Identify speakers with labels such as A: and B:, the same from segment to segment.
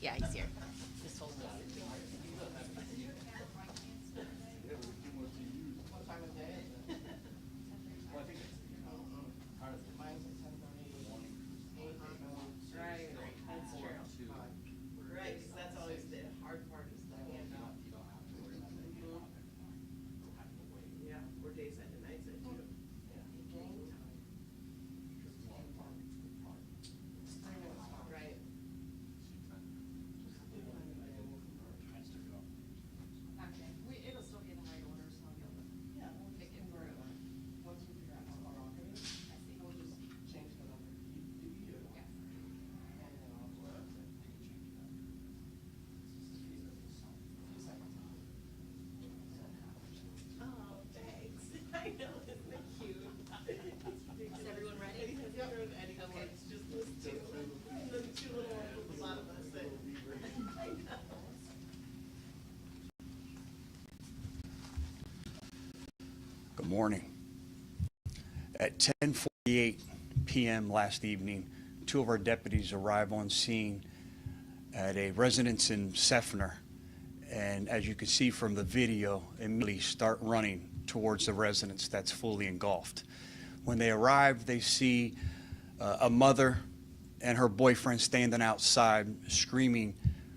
A: Yeah, he's here. Just hold on.
B: Right, that's true. Right, 'cause that's always the hard part is the handout. Yeah, or days and nights at too. Right.
C: Okay, it'll still be in the right order, so I'll be able to.
B: Yeah, we'll
C: pick
B: just
C: it
B: convert it. Once we figure out how far off it is,
C: I see.
B: we'll just change the number.
C: Yes.
B: And then I'll do it. Oh, thanks. I know, isn't it cute?
A: Is everyone ready?
B: Yep. Okay. It's just those two, the two little ones with the bottom of the I know.
D: Good morning. At 10:48 p.m. last evening, two of our deputies arrive on scene at a residence in Seffner, and as you can see from the video, immediately start running towards the residence that's fully engulfed. When they arrive, they see a mother and her boyfriend standing outside screaming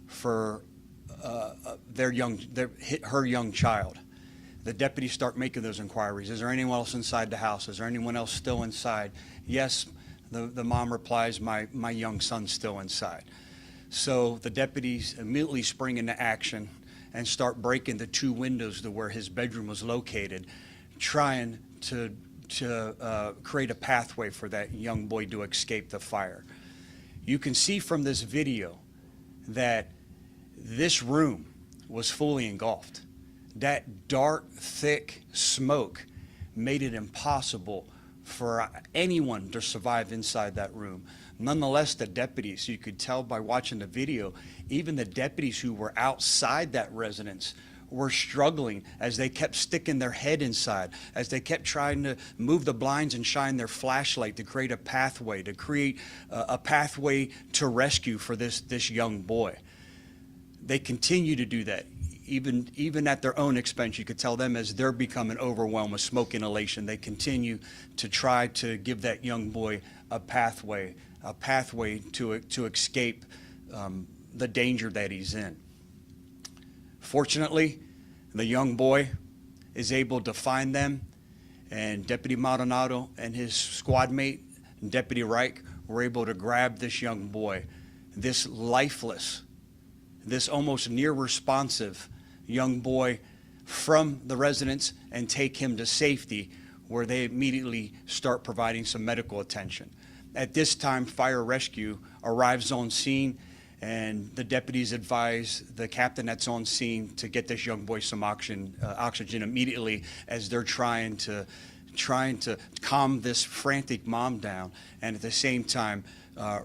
D: for her young child. The deputies start making those inquiries. Is there anyone else inside the house? Is there anyone else still inside? Yes, the mom replies, my young son's still inside. So the deputies immediately spring into action and start breaking the two windows to where his bedroom was located, trying to create a pathway for that young boy to escape the fire. You can see from this video that this room was fully engulfed. That dark, thick smoke made it impossible for anyone to survive inside that room. Nonetheless, the deputies, you could tell by watching the video, even the deputies who were outside that residence were struggling as they kept sticking their head inside, as they kept trying to move the blinds and shine their flashlight to create a pathway, to rescue for this young boy. They continue to do that. Even at their own expense, you could tell them as they're becoming overwhelmed with smoke inhalation, they continue to try to give that young boy a pathway to escape the danger that he's in. Fortunately, the young boy is able to find them, and Deputy Maldonado and his squad mate, Deputy Reich, were able to grab this young boy, this lifeless, this almost near responsive young boy from the residence and take him to safety, where they immediately start providing some medical attention. At this time, fire rescue arrives on scene, and the deputies advise the captain that's on scene to get this young boy some oxygen immediately, as they're trying to calm this frantic mom down, and at the same time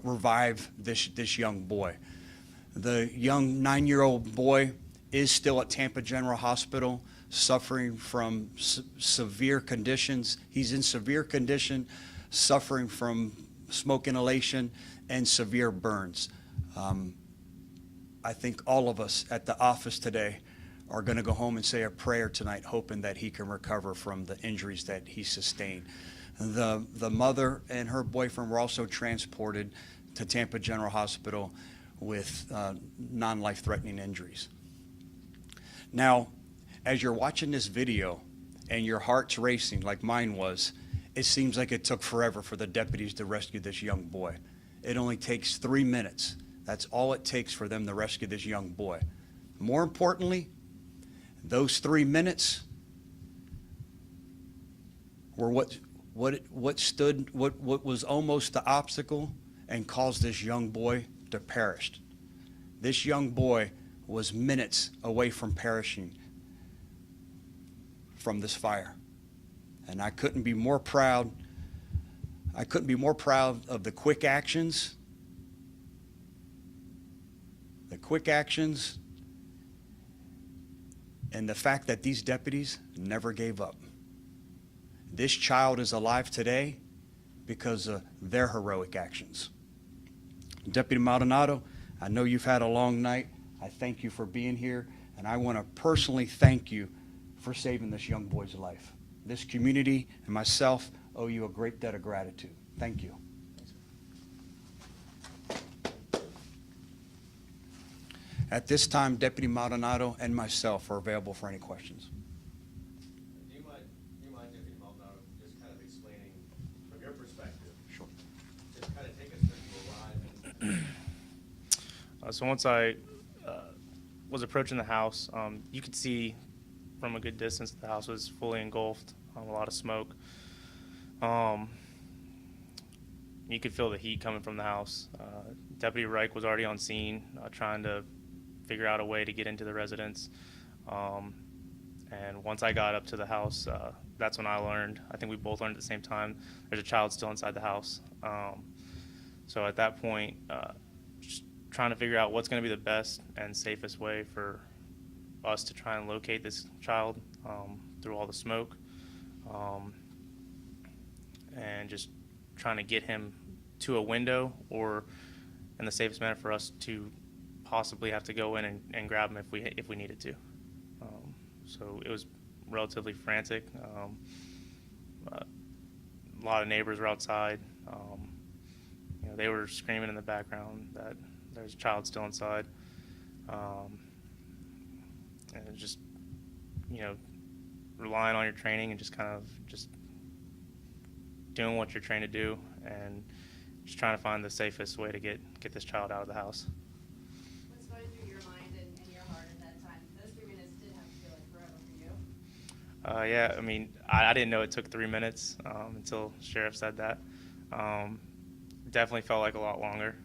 D: revive this young boy. The young 9-year-old boy is still at Tampa General Hospital, suffering from severe conditions. He's in severe condition, suffering from smoke inhalation and severe burns. I think all of us at the office today are going to go home and say a prayer tonight, hoping that he can recover from the injuries that he sustained. The mother and her boyfriend were also transported to Tampa General Hospital with non-life-threatening injuries. Now, as you're watching this video and your heart's racing like mine was, it seems like it took forever for the deputies to rescue this young boy. It only takes 3 minutes. That's all it takes for them to rescue this young boy. More importantly, those 3 minutes were what was almost the obstacle and caused this young boy to perish. This young boy was minutes away from perishing from this fire. And I couldn't be more proud. I couldn't be more proud of the quick actions and the fact that these deputies never gave up. This child is alive today because of their heroic actions. Deputy Maldonado, I know you've had a long night. I thank you for being here, and I want to personally thank you for saving this young boy's life. This community and myself owe you a great debt of gratitude. Thank you. At this time, Deputy Maldonado and myself are available for any questions.
E: Do you mind, Deputy Maldonado, just kind of explaining from your perspective?
D: Sure.
E: Just kind of take us through you arrive and
F: So once I was approaching the house, you could see from a good distance that the house was fully engulfed, a lot of smoke. You could feel the heat coming from the house. Deputy Reich was already on scene, trying to figure out a way to get into the residence. And once I got up to the house, that's when I learned, I think we both learned at the same time, there's a child still inside the house. So at that point, just trying to figure out what's going to be the best and safest way for us to try and locate this child through all the smoke, and just trying to get him to a window, or in the safest manner for us to possibly have to go in and grab him if we needed to. So it was relatively frantic. A lot of neighbors were outside. They were screaming in the background that there's a child still inside. And just, relying on your training and just kind of just doing what you're trained to do and just trying to find the safest way to get this child out of the house.
C: What's going through your mind and your heart at that time? Those 3 minutes did have to feel like forever for you.
F: Yeah, I mean, I didn't know it took 3 minutes until Sheriff said that. Definitely felt like a lot longer.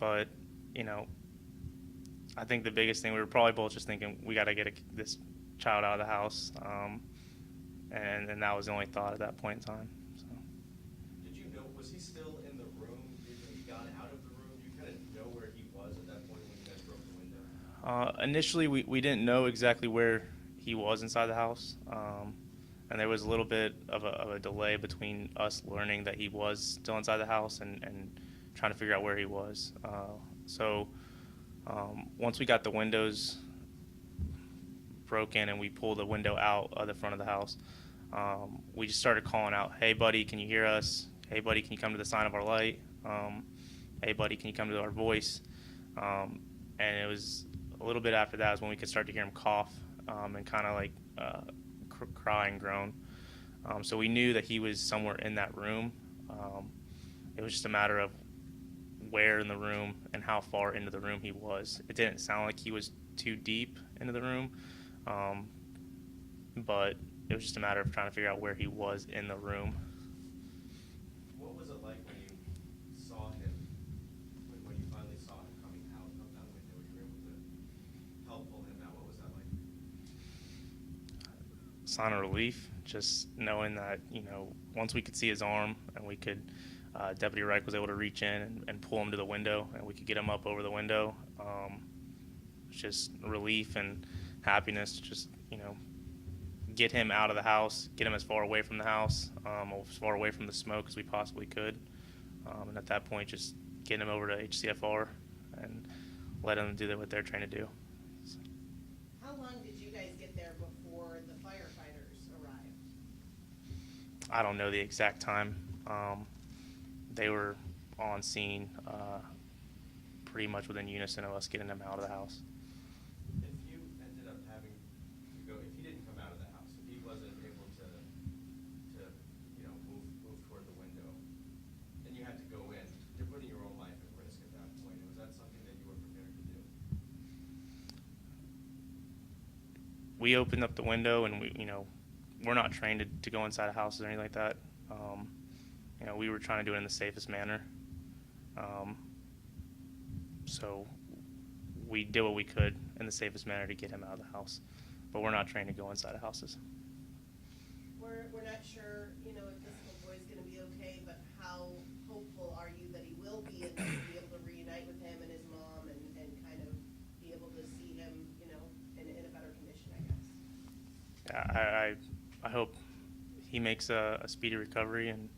F: But, I think the biggest thing, we were probably both just thinking, we got to get this child out of the house. And that was the only thought at that point in time. So.
E: did you know, was he still in the room? Did he got out of the room? Do you kind of know where he was at that point when you guys broke the window?
F: Initially, we didn't know exactly where he was inside the house. And there was a little bit of a delay between us learning that he was still inside the house and trying to figure out where he was. So once we got the windows broken and we pulled the window out of the front of the house, we just started calling out, "Hey, buddy, can you hear us? Hey, buddy, can you come to the sign of our light? Hey, buddy, can you come to our voice?" And it was a little bit after that is when we could start to hear him cough and kind of like cry and groan. So we knew that he was somewhere in that room. It was just a matter of where in the room and how far into the room he was. It didn't sound like he was too deep into the room, but it was just a matter of trying to figure out where he was in the room.
E: What was it like when you saw him, when you finally saw him coming out of that window? You were able to help pull him out. What was that like?
F: Sign of relief, just knowing that, once we could see his arm and we could, Deputy Reich was able to reach in and pull him to the window and we could get him up over the window. Just relief and happiness to just, get him out of the house, get him as far away from the house, as far away from the smoke as we possibly could. And at that point, just getting him over to HCFR and let them do what they're trained to do. So.
B: How long did you guys get there before the firefighters arrived?
F: I don't know the exact time. They were on scene pretty much within unison of us getting him out of the house.
E: If you ended up having to go, if he didn't come out of the house, if he wasn't able to move toward the window, then you had to go in. You're putting your own life at risk at that point. Was that something that you were prepared to do?
F: We opened up the window and we're not trained to go inside of houses or anything like that. We were trying to do it in the safest manner. So we did what we could in the safest manner to get him out of the house, but we're not trained to go inside of houses.
B: We're not sure, if this little boy's gonna be okay, but how hopeful are you that he will be and that you'll be able to reunite with him and his mom and kind of be able to see him, in a better condition, I guess?
F: Yeah, I hope he makes a speedy recovery and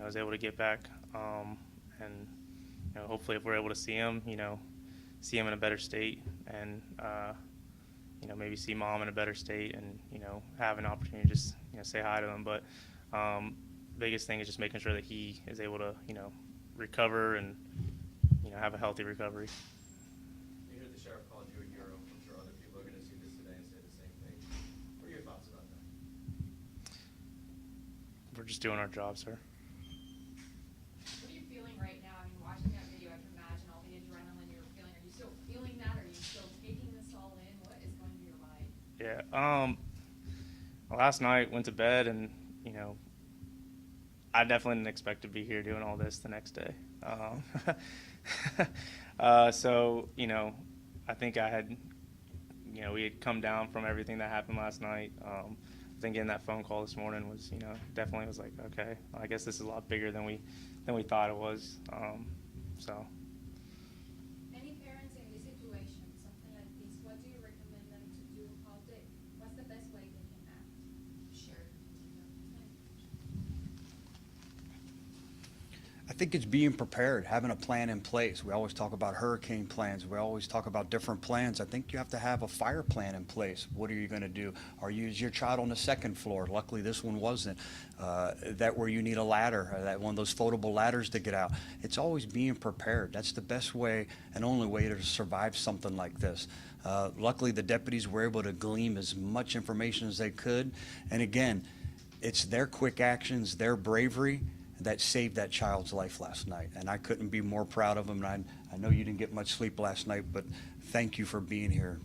F: is able to get back and hopefully if we're able to see him, see him in a better state, and maybe see mom in a better state, and have an opportunity to just say hi to him. But biggest thing is just making sure that he is able to recover and have a healthy recovery.
E: You heard the sheriff called you a hero. I'm sure other people are going to see this today and say the same thing. What are your thoughts about that?
F: We're just doing our job, sir.
C: What are you feeling right now? I mean, watching that video, I can imagine all the adrenaline you were feeling. Are you still feeling that? Are you still taking this all in? What is going through your mind?
F: Yeah. Last night went to bed, and I definitely didn't expect to be here doing all this the next day. So I think I had, we had come down from everything that happened last night. I think getting that phone call this morning was, definitely was like, okay, I guess this is a lot bigger than we thought it was. So.
G: Any parents in this situation, something like this, what do you recommend them to do? What's the best way they can act?
A: Sure.
D: I think it's being prepared, having a plan in place. We always talk about hurricane plans. We always talk about different plans. I think you have to have a fire plan in place. What are you going to do? Is your child on the second floor? Luckily, this one wasn't. That where you need a ladder, that one of those foldable ladders to get out. It's always being prepared. That's the best way and only way to survive something like this. Luckily, the deputies were able to glean as much information as they could. And again, it's their quick actions, their bravery, that saved that child's life last night. And I couldn't be more proud of them. And I know you didn't get much sleep last night, but thank you for being here.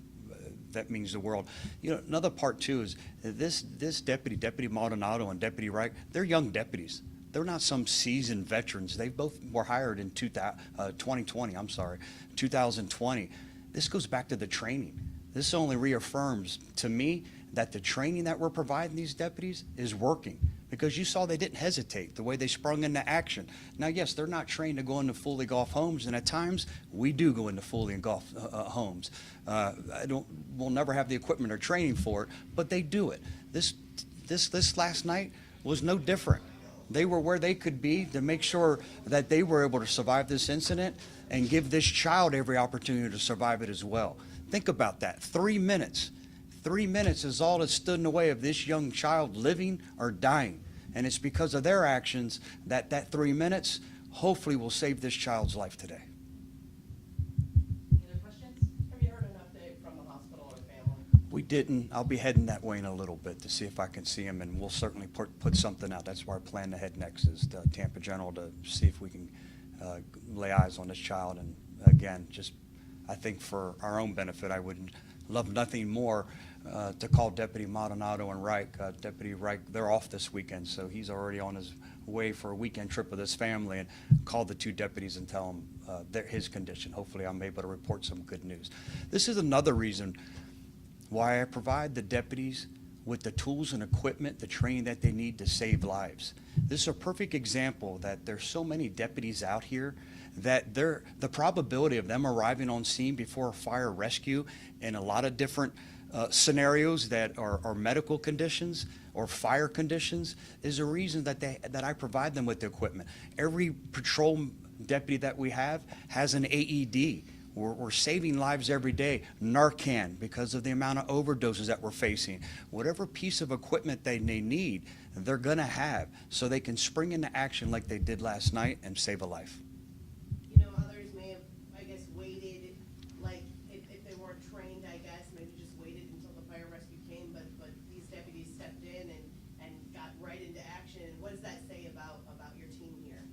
D: That means the world. Another part too is this Deputy Maldonado and Deputy Reich, they're young deputies. They're not some seasoned veterans. They both were hired in 2020. This goes back to the training. This only reaffirms to me that the training that we're providing these deputies is working. Because you saw they didn't hesitate, the way they sprung into action. Now, yes, they're not trained to go into fully engulfed homes, and at times we do go into fully engulfed homes. We'll never have the equipment or training for it, but they do it. This last night was no different. They were where they could be to make sure that they were able to survive this incident and give this child every opportunity to survive it as well. Think about that, 3 minutes. 3 minutes is all that stood in the way of this young child living or dying. And it's because of their actions that 3 minutes hopefully will save this child's life today.
C: Any other questions?
B: Have you heard an update from the hospital or family?
D: We didn't. I'll be heading that way in a little bit to see if I can see him, and we'll certainly put something out. That's where I plan to head next, is to Tampa General, to see if we can lay eyes on this child. And again, just I think for our own benefit, I would love nothing more to call Deputy Maldonado and Reich. Deputy Reich, they're off this weekend, so he's already on his way for a weekend trip with his family, and call the two deputies and tell them his condition. Hopefully I'm able to report some good news. This is another reason why I provide the deputies with the tools and equipment, the training that they need to save lives. This is a perfect example that there's so many deputies out here that the probability of them arriving on scene before a fire rescue in a lot of different scenarios that are medical conditions or fire conditions is a reason that I provide them with the equipment. Every patrol deputy that we have has an AED. We're saving lives every day. Narcan, because of the amount of overdoses that we're facing. Whatever piece of equipment they need, they're going to have, so they can spring into action like they did last night and save a life.
B: Others may have, I guess, waited, like, if they weren't trained, I guess, maybe just waited until the fire rescue came, but these deputies stepped in and got right into action. What does that say about your team here?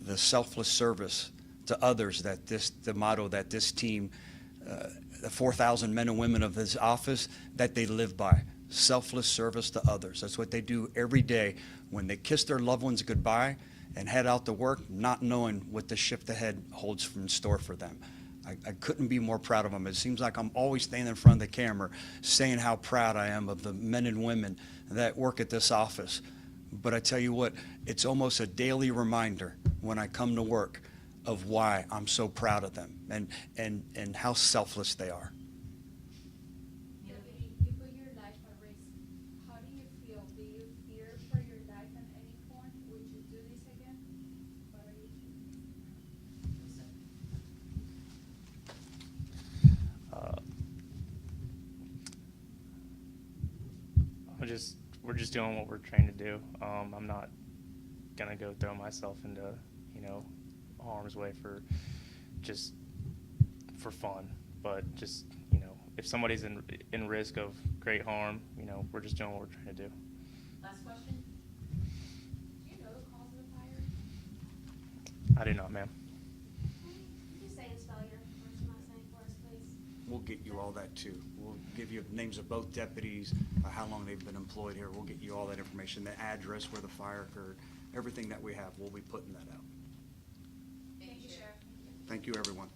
D: The selfless service to others, the motto that this team, the 4,000 men and women of this office, that they live by. Selfless service to others. That's what they do every day when they kiss their loved ones goodbye and head out to work, not knowing what the shift ahead holds in store for them. I couldn't be more proud of them. It seems like I'm always standing in front of the camera saying how proud I am of the men and women that work at this office. But I tell you what, it's almost a daily reminder when I come to work of why I'm so proud of them and how selfless they are.
G: Deputy, you put your life at risk. How do you feel? Do you fear for your life at any point? Would you do this again? What are you feeling?
F: we're just doing what we're trained to do. I'm not gonna go throw myself into, you know, harm's way for fun. But just, you know, if somebody's in risk of great harm, you know, we're just doing what we're trying to do.
A: Last question?
G: Do you know the cause of the fire?
F: I do not, ma'am.
G: Could you say and spell your first and last name for us, please?
D: We'll get you all that too. We'll give you names of both deputies, how long they've been employed here. We'll get you all that information, the address where the fire occurred, everything that we have, we'll be putting that out.
G: Thank you, Sheriff.
D: Thank you, everyone.